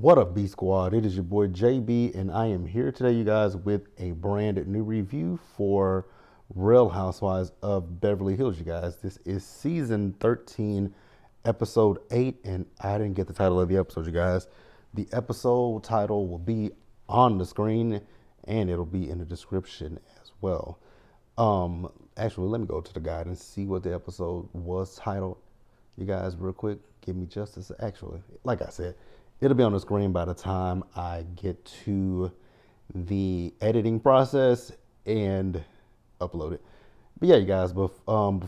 What up, B Squad? It is your boy JB, and I am here today, you guys, with a brand new review for Real Housewives of Beverly Hills, you guys. This is season 13, episode 8, and I didn't get the title of the episode, you guys. The episode title will be on the screen, and it'll be in the description as well. Actually, let me go to the guide and see what the episode was titled. You guys, real quick, give me just a sec. Actually, like I said, it'll be on the screen by the time I get to the editing process and upload it. But yeah, you guys, before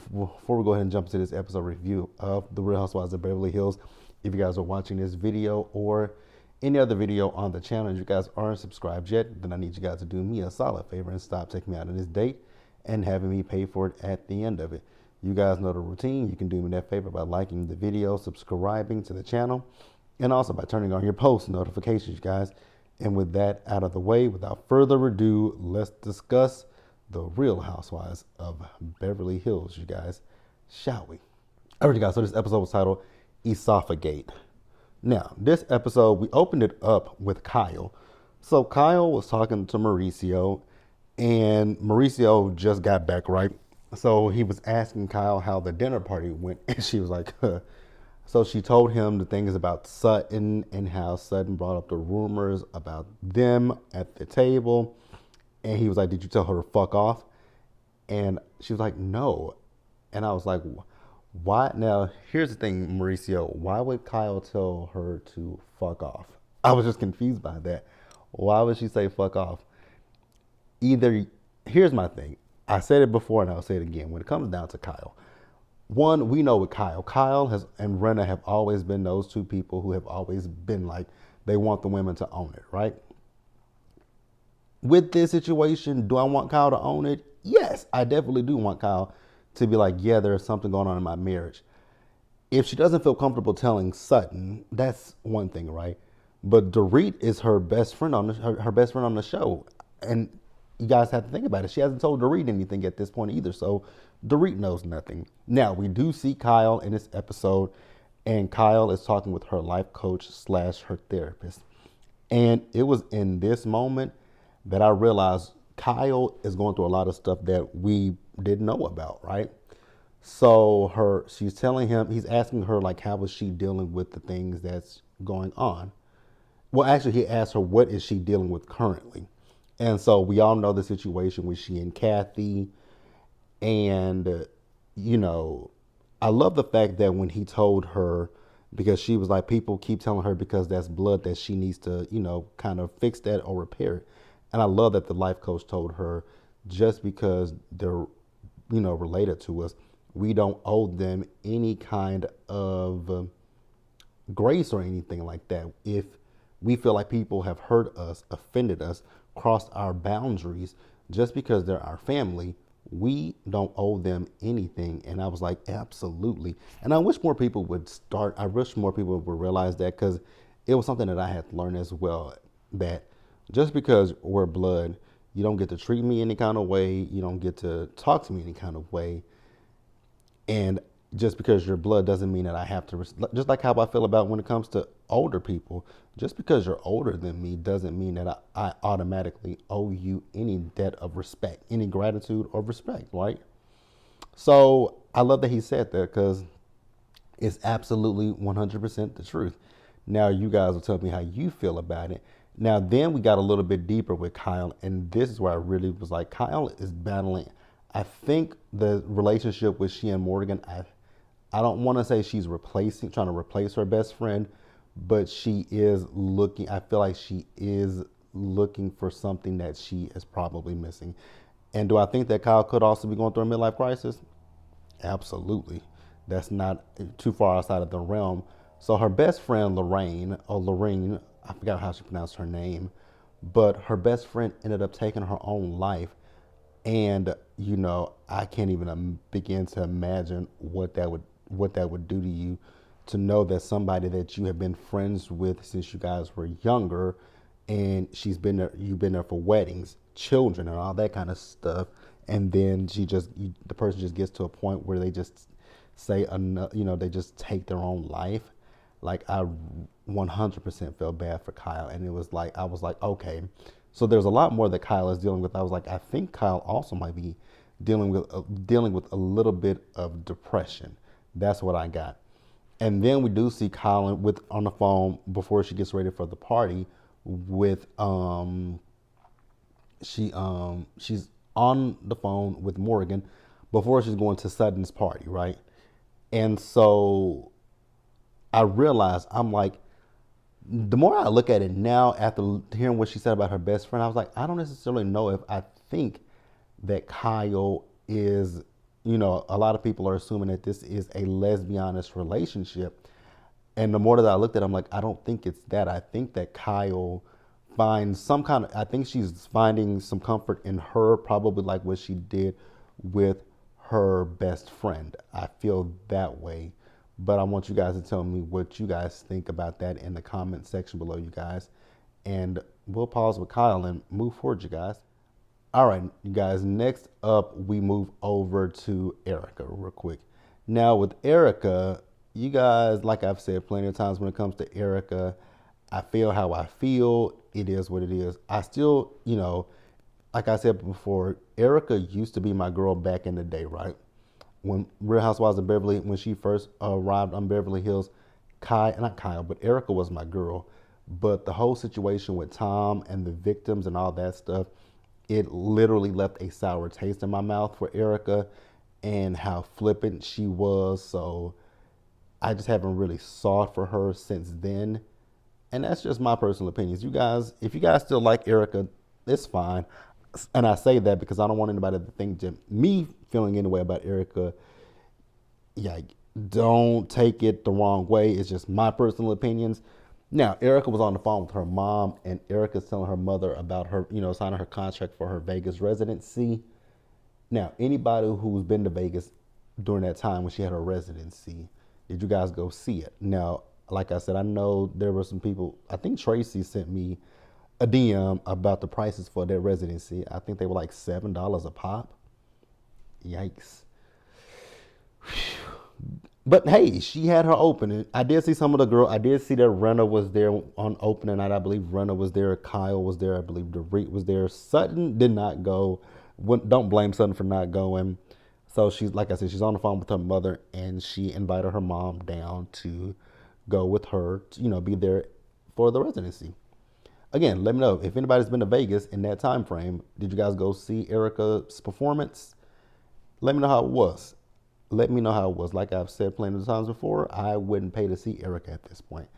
we go ahead and jump into this episode review of The Real Housewives of Beverly Hills, if you guys are watching this video or any other video on the channel and you guys aren't subscribed yet, then I need you guys to do me a solid favor and stop taking me out on this date and having me pay for it at the end of it. You guys know the routine. You can do me that favor by liking the video, subscribing to the channel, and also by turning on your post notifications, you guys. And with that out of the way, without further ado, let's discuss the Real Housewives of Beverly Hills, you guys, shall we? All right, you guys, so this episode was titled Esopha-Gate. Now, this episode, we opened it up with Kyle. So Kyle was talking to Mauricio, and Mauricio just got back, right? So he was asking Kyle how the dinner party went, and she was like, huh. So she told him the things about Sutton and how Sutton brought up the rumors about them at the table. And he was like, did you tell her to fuck off? And she was like, no. And I was like, why? Now, here's the thing, Mauricio. Why would Kyle tell her to fuck off? I was just confused by that. Why would she say fuck off? Here's my thing. I said it before and I'll say it again. When it comes down to Kyle, one, we know with Kyle and Renna have always been those two people who have always been like, they want the women to own it, right? With this situation, do I want Kyle to own it? Yes, I definitely do want Kyle to be like, yeah, there's something going on in my marriage. If she doesn't feel comfortable telling Sutton, that's one thing, right? But Dorit is her best friend on her best friend on the show. And you guys have to think about it. She hasn't told Dorit anything at this point either. So Dorit knows nothing. Now, we do see Kyle in this episode, and Kyle is talking with her life coach / her therapist. And it was in this moment that I realized Kyle is going through a lot of stuff that we didn't know about, right? So she's telling him, he's asking her, like, how is she dealing with the things that's going on? Well, actually, he asked her, what is she dealing with currently? And so we all know the situation with she and Kathy. And, I love the fact that when he told her, because she was like, people keep telling her because that's blood that she needs to, kind of fix that or repair it. And I love that the life coach told her, just because they're, related to us, we don't owe them any kind of grace or anything like that. If we feel like people have hurt us, offended us, crossed our boundaries, just because they're our family, we don't owe them anything. And I was like, absolutely. And I wish more people would realize that, because it was something that I had to learn as well, that just because we're blood, you don't get to treat me any kind of way. You don't get to talk to me any kind of way. And just because you're blood doesn't mean that I have to, just like how I feel about when it comes to older people, just because you're older than me doesn't mean that I automatically owe you any debt of respect, any gratitude or respect, right? So I love that he said that, because it's absolutely 100% the truth. Now you guys will tell me how you feel about it. Now then we got a little bit deeper with Kyle, and this is where I really was like, Kyle is battling. I think the relationship with she and Morgan, I don't want to say she's trying to replace her best friend, but she is looking, I feel like she is looking for something that she is probably missing. And do I think that Kyle could also be going through a midlife crisis? Absolutely. That's not too far outside of the realm. So her best friend, Lorraine, I forgot how she pronounced her name, but her best friend ended up taking her own life. And, I can't even begin to imagine what that would do to you, to know that somebody that you have been friends with since you guys were younger, and you've been there for weddings, children, and all that kind of stuff, and then the person just gets to a point where they just say, they just take their own life. Like I 100% felt bad for Kyle, and it was like I was like, okay, so there's a lot more that Kyle is dealing with. I was like, I think Kyle also might be dealing with a little bit of depression. That's what I got. And then we do see Colin with on the phone before she gets ready for the party with she's on the phone with Morgan before she's going to Sutton's party, right? And so I realized I'm like, the more I look at it now after hearing what she said about her best friend, I was like, I don't necessarily know if I think that Kyle is, a lot of people are assuming that this is a lesbianist relationship. And the more that I looked at it, I'm like, I don't think it's that. I think that Kyle I think she's finding some comfort in her, probably like what she did with her best friend. I feel that way. But I want you guys to tell me what you guys think about that in the comment section below, you guys. And we'll pause with Kyle and move forward, you guys. All right, you guys, next up, we move over to Erica real quick. Now, with Erica, you guys, like I've said plenty of times when it comes to Erica, I feel how I feel. It is what it is. I still, like I said before, Erica used to be my girl back in the day, right? When Real Housewives of Beverly, when she first arrived on Beverly Hills, not Kyle, but Erica was my girl. But the whole situation with Tom and the victims and all that stuff, it literally left a sour taste in my mouth for Erica and how flippant she was. So I just haven't really sought for her since then. And that's just my personal opinions. You guys, if you guys still like Erica, it's fine. And I say that because I don't want anybody to think that me feeling any way about Erica, yeah, don't take it the wrong way. It's just my personal opinions. Now, Erica was on the phone with her mom, and Erica's telling her mother about her, signing her contract for her Vegas residency. Now, anybody who's been to Vegas during that time when she had her residency, did you guys go see it? Now, like I said, I know there were some people, I think Tracy sent me a DM about the prices for their residency. I think they were like $7 a pop. Yikes. But hey, she had her opening. I did see some of the girl. I did see that Renna was there on opening night. I believe Renna was there. Kyle was there. I believe Dorit was there. Sutton did not go. Don't blame Sutton for not going. So she's, like I said, she's on the phone with her mother, and she invited her mom down to go with her to, be there for the residency. Again, let me know if anybody's been to Vegas in that time frame. Did you guys go see Erica's performance? Let me know how it was. Let me know how it was. Like I've said plenty of times before, I wouldn't pay to see Erica at this point.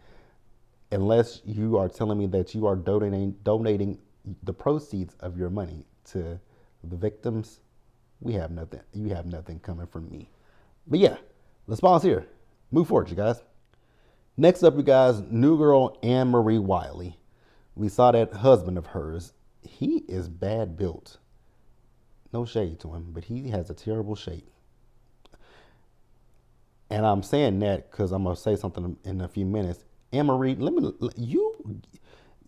Unless you are telling me that you are donating the proceeds of your money to the victims, we have nothing. You have nothing coming from me. But yeah, let's pause here. Move forward, you guys. Next up, you guys, new girl Anne-Marie Wiley. We saw that husband of hers. He is bad built. No shade to him, but he has a terrible shape. And I'm saying that because I'm gonna say something in a few minutes. Anne-Marie, you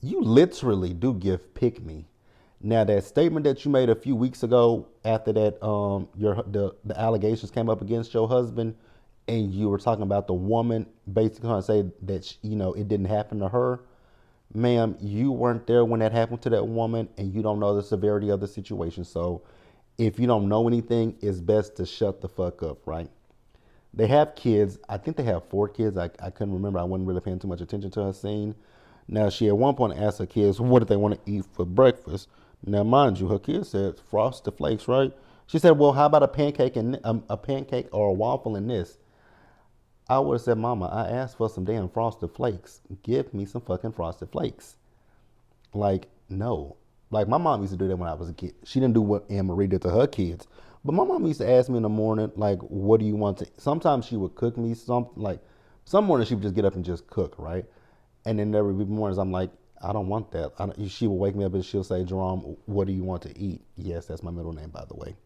literally do give pick me. Now that statement that you made a few weeks ago after that the allegations came up against your husband, and you were talking about the woman basically trying to say that it didn't happen to her. Ma'am, you weren't there when that happened to that woman, and you don't know the severity of the situation. So if you don't know anything, it's best to shut the fuck up, right? They have kids. I think they have 4 kids. I couldn't remember. I wasn't really paying too much attention to her scene. Now, she at one point asked her kids, what did they want to eat for breakfast? Now, mind you, her kids said Frosted Flakes, right? She said, well, how about a pancake or a waffle in this? I would have said, Mama, I asked for some damn Frosted Flakes. Give me some fucking Frosted Flakes. Like, no. Like, my mom used to do that when I was a kid. She didn't do what Anne-Marie did to her kids. But my mom used to ask me in the morning, like, what do you want to... Sometimes she would cook me something. Like, some mornings she would just get up and just cook, right? And then there would be mornings I'm like, I don't want that. She will wake me up and she'll say, Jerome, what do you want to eat? Yes, that's my middle name, by the way.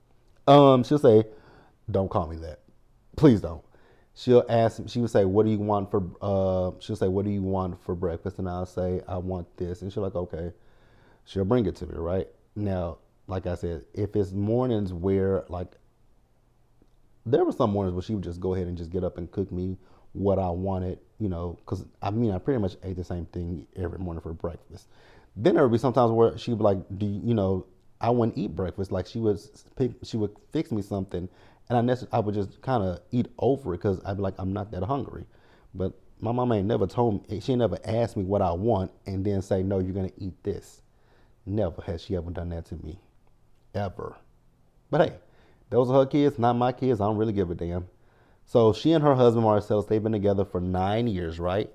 She'll say, don't call me that. Please don't. She would say, what do you want for breakfast? And I'll say, I want this. And she'll like, okay. She'll bring it to me, right? Now, like I said, if it's mornings where, like, there were some mornings where she would just go ahead and just get up and cook me what I wanted, because I mean, I pretty much ate the same thing every morning for breakfast. Then there would be sometimes where she'd be like, I wouldn't eat breakfast. Like she would fix me something, and I would just kind of eat over it because I'd be like, I'm not that hungry. But my mama ain't never told me, she ain't never asked me what I want and then say, no, you're gonna eat this. Never has she ever done that to me, ever. But hey, those are her kids, not my kids. I don't really give a damn. So she and her husband Marcellus, they've been together for 9 years, right?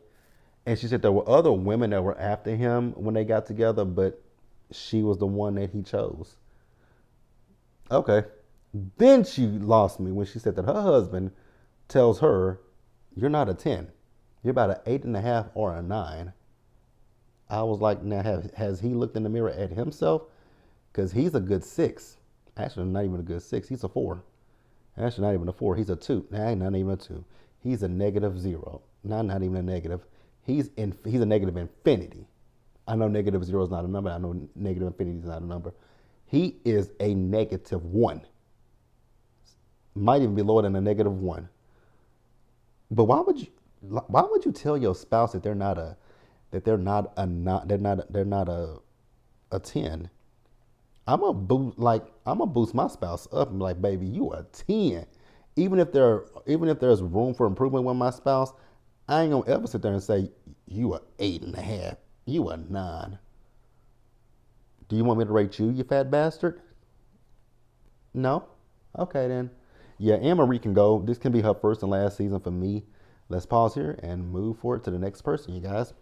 And she said there were other women that were after him when they got together, but she was the one that he chose. Okay. Then she lost me when she said that her husband tells her, you're not a 10. You're about an 8.5 or a 9. I was like, now has he looked in the mirror at himself? Because he's a good 6. Actually, not even a good 6. He's a 4. Actually, not even a 4. He's a 2. Nah, not even a 2. He's a -0. Not even a negative. He's a negative infinity. I know -0 is not a number. I know negative infinity is not a number. He is a -1. Might even be lower than a -1. But why would you tell your spouse that they're not a 10? I'm gonna boost my spouse up and be like, baby, you a 10. Even if there's room for improvement with my spouse, I ain't gonna ever sit there and say you a 8.5, you a 9. Do you want me to rate you, you fat bastard? No? Okay then. Yeah, Anne Marie can go. This can be her first and last season for me. Let's pause here and move forward to the next person, you guys.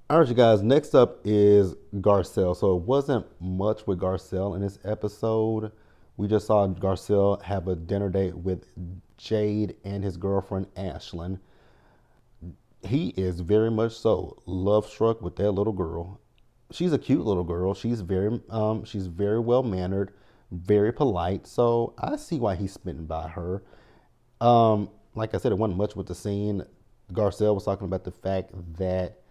All right, you guys, next up is Garcelle. So it wasn't much with Garcelle in this episode. We just saw Garcelle have a dinner date with Jade and his girlfriend, Ashlyn. He is very much so love struck with that little girl. She's a cute little girl. She's very well mannered, very polite. So I see why he's smitten by her. Like I said, it wasn't much with the scene. Garcelle was talking about the fact that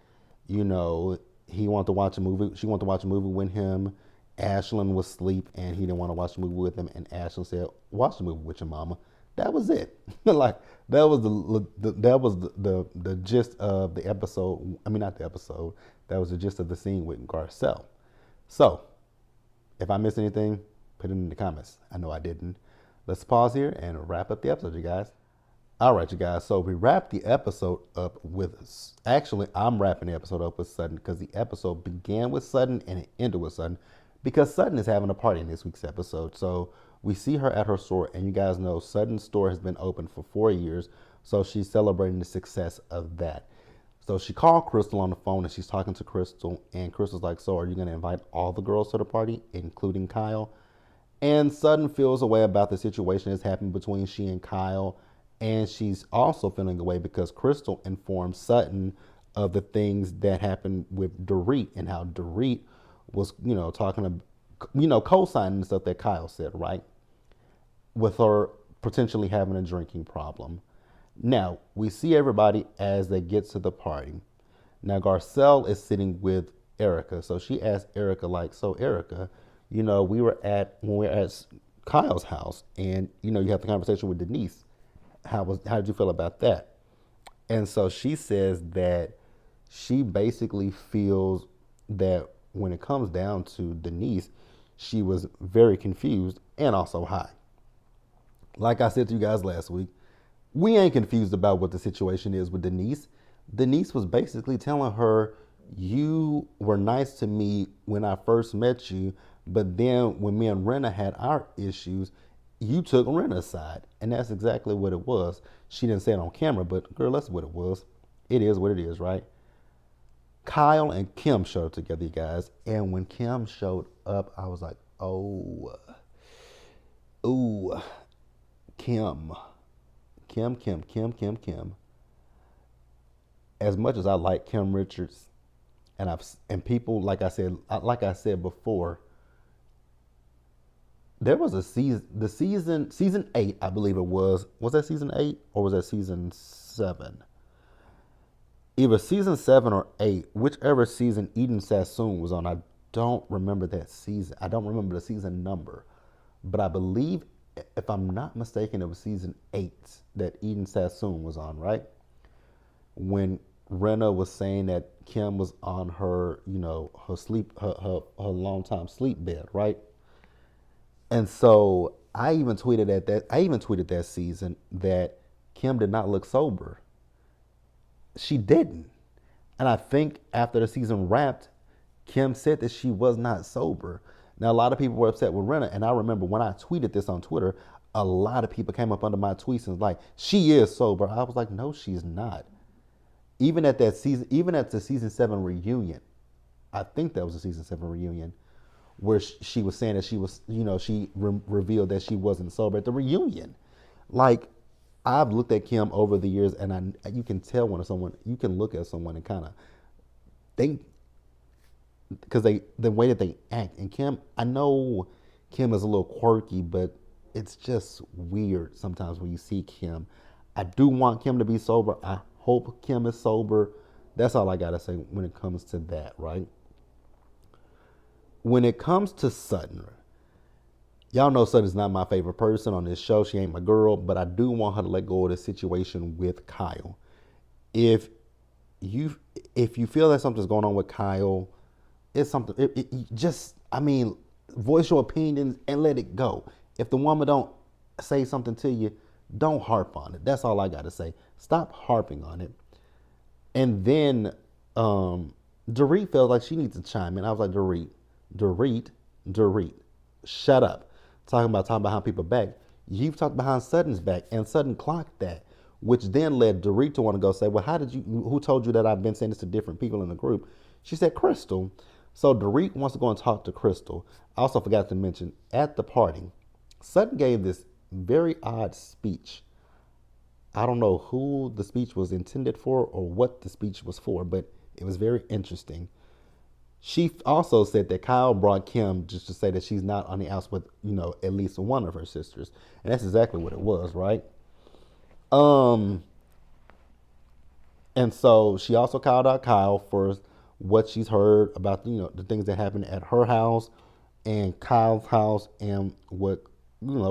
he wanted to watch a movie. She wanted to watch a movie with him. Ashlyn was asleep and he didn't want to watch the movie with him. And Ashlyn said, "Watch the movie with your mama." That was it. Like that was the gist of the episode. I mean, not the episode. That was the gist of the scene with Garcelle. So, if I missed anything, put it in the comments. I know I didn't. Let's pause here and wrap up the episode, you guys. All right, you guys. So we wrapped the episode up with. Actually, I'm wrapping the episode up with Sutton because the episode began with Sutton and it ended with Sutton because Sutton is having a party in this week's episode. So we see her at her store, and you guys know Sutton's store has been open for 4 years. So she's celebrating the success of that. So she called Crystal on the phone and she's talking to Crystal, and Crystal's like, "So are you going to invite all the girls to the party, including Kyle?" And Sutton feels a way about the situation that's happened between she and Kyle. And she's also feeling a way because Crystal informed Sutton of the things that happened with Dorit and how Dorit was, talking to, co-signing the stuff that Kyle said, right? With her potentially having a drinking problem. Now, we see everybody as they get to the party. Now, Garcelle is sitting with Erica. So she asked Erica, like, "So Erica, when we were at Kyle's house and, you have the conversation with Denise. How did you feel about that?" And so she says that she basically feels that when it comes down to Denise, she was very confused and also high. Like I said to you guys last week, we ain't confused about what the situation is with Denise. Denise was basically telling her, "You were nice to me when I first met you, but then when me and Rena had our issues, you took Rena's side." And that's exactly what it was. She didn't say it on camera, but girl, that's what it was. It is what it is, right? Kyle and Kim showed up together, you guys. And when Kim showed up, I was like, oh, ooh, Kim. Kim. As much as I like Kim Richards, and people, like I said before, there was a season 8, I believe it was. Was that season 8 or was that season 7? Either season 7 or 8, whichever season Eden Sassoon was on. I don't remember that season. I don't remember the season number. But I believe, if I'm not mistaken, it was season 8 that Eden Sassoon was on, right? when Rena was saying that Kim was on her, her her long time sleep bed, right? And so I even tweeted at that. I even tweeted that season that Kim did not look sober. She didn't. And I think after the season wrapped, Kim said that she was not sober. Now, a lot of people were upset with Rena. And I remember when I tweeted this on Twitter, a lot of people came up under my tweets and was like, she is sober. I was like, no, she's not. Even at that season, even at the season 7 reunion, I think that was a season 7 reunion, where she was saying that she was, she revealed that she wasn't sober at the reunion. Like, I've looked at Kim over the years, and you can tell when you can look at someone and kind of think, because the way that they act. And Kim, I know Kim is a little quirky, but it's just weird sometimes when you see Kim. I do want Kim to be sober. I hope Kim is sober. That's all I gotta say when it comes to that, right? When it comes to Sutton, y'all know Sutton's not my favorite person on this show. She ain't my girl, but I do want her to let go of the situation with Kyle. If you feel that something's going on with Kyle, it's something. Voice your opinions and let it go. If the woman don't say something to you, don't harp on it. That's all I gotta say. Stop harping on it. And then Dorit felt like she needs to chime in. I was like, Dorit, shut up. Talking about behind people's back. You've talked behind Sutton's back, and Sutton clocked that, which then led Dorit to want to go say, well, who told you that I've been saying this to different people in the group? She said, Crystal. So Dorit wants to go and talk to Crystal. I also forgot to mention, at the party, Sutton gave this very odd speech. I don't know who the speech was intended for or what the speech was for, but it was very interesting. She also said that Kyle brought Kim just to say that she's not on the outs with, at least one of her sisters. And that's exactly what it was, right? And so she also called out Kyle for what she's heard about, the things that happened at her house and Kyle's house, and what,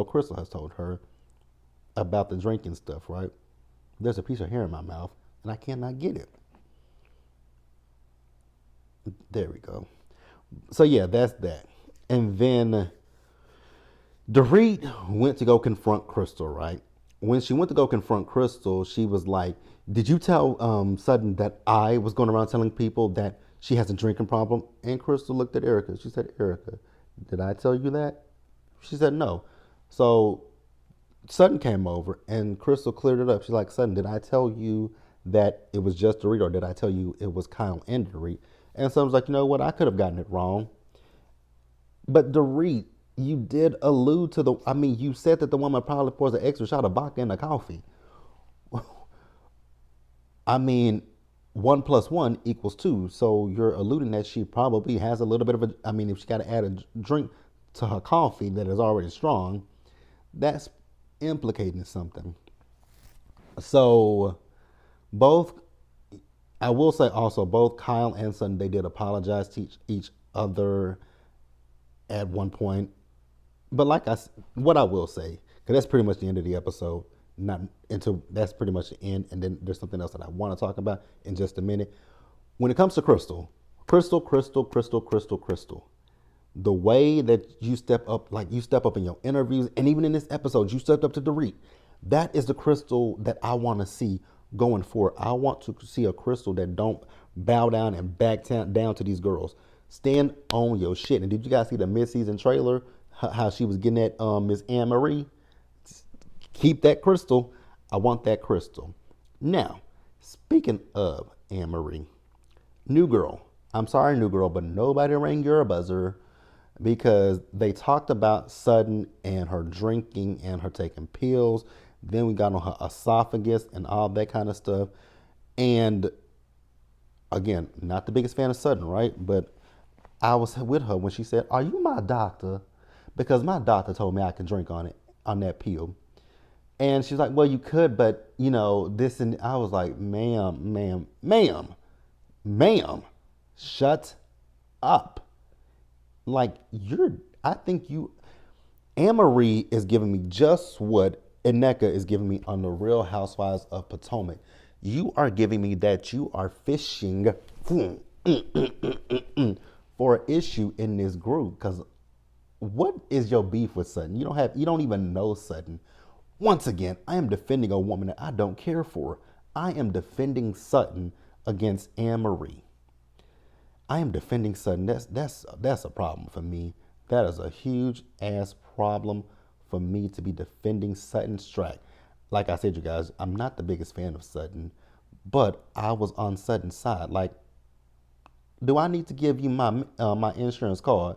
Crystal has told her about the drinking stuff, right? There's a piece of hair in my mouth and I cannot get it. There we go. So yeah, that's that. And then Dorit went to go confront Crystal, right? When she went to go confront Crystal, she was like, did you tell Sutton that I was going around telling people that she has a drinking problem? And Crystal looked at Erica. She said, Erica, did I tell you that? She said, no. So Sutton came over and Crystal cleared it up. She's like, Sutton, did I tell you that it was just Dorit, or did I tell you it was Kyle and Dorit? And Sutton was like, you know what? I could have gotten it wrong. But Dorit, you did allude to you said that the woman probably pours an extra shot of vodka in the coffee. 1 + 1 = 2. So you're alluding that she probably has a little bit of if she got to add a drink to her coffee that is already strong, that's implicating something. So I will say also, both Kyle and Sutton, they did apologize to each other at one point. But what I will say, because that's pretty much the end of the episode, that's pretty much the end, and then there's something else that I want to talk about in just a minute. When it comes to Crystal, the way that you step up in your interviews, and even in this episode, you stepped up to Dorit. That is the Crystal that I want to see going forward. I want to see a Crystal that don't bow down and back down to these girls. Stand on your shit. And did you guys see the mid-season trailer? How she was getting at Miss Anne Marie? Keep that Crystal. I want that Crystal. Now, speaking of Anne Marie, new girl. I'm sorry, new girl, but nobody rang your buzzer, because they talked about Sutton and her drinking and her taking pills. Then we got on her esophagus and all that kind of stuff. And again, not the biggest fan of Sutton, right? But I was with her when she said, are you my doctor? Because my doctor told me I can drink on that pill. And she's like, well, you could, but this, and I was like, ma'am, shut up. Like, Anne Marie is giving me just what Ineka is giving me on the Real Housewives of Potomac. You are giving me that you are fishing for an issue in this group. Because what is your beef with Sutton? You don't even know Sutton. Once again, I am defending a woman that I don't care for. I am defending Sutton against Anne Marie. I am defending Sutton. That's a problem for me. That is a huge ass problem for me to be defending Sutton Strack. Like I said, you guys, I'm not the biggest fan of Sutton, but I was on Sutton's side. Like, do I need to give you my insurance card?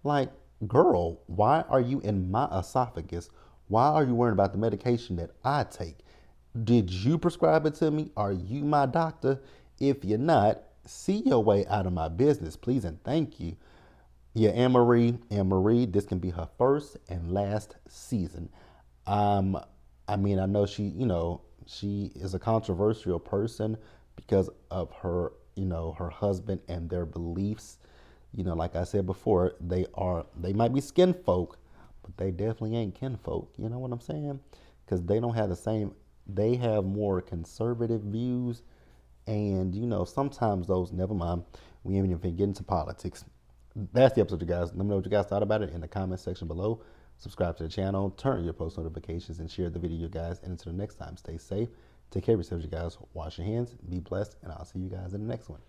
Like, girl, why are you in my esophagus? Why are you worrying about the medication that I take? Did you prescribe it to me? Are you my doctor? If you're not, see your way out of my business, please and thank you. Yeah, Anne Marie, this can be her first and last season. Um, I mean, I know she is a controversial person because of her husband and their beliefs. Like I said before, they might be skin folk, but they definitely ain't kin folk. You know what I'm saying? Because they don't have the same. They have more conservative views, and sometimes those. Never mind. We ain't even get into politics. That's the episode, you guys. Let me know what you guys thought about it in the comment section below. Subscribe to the channel, turn on your post notifications, and share the video, you guys. And until the next time, stay safe. Take care of yourselves, you guys. Wash your hands, be blessed, and I'll see you guys in the next one.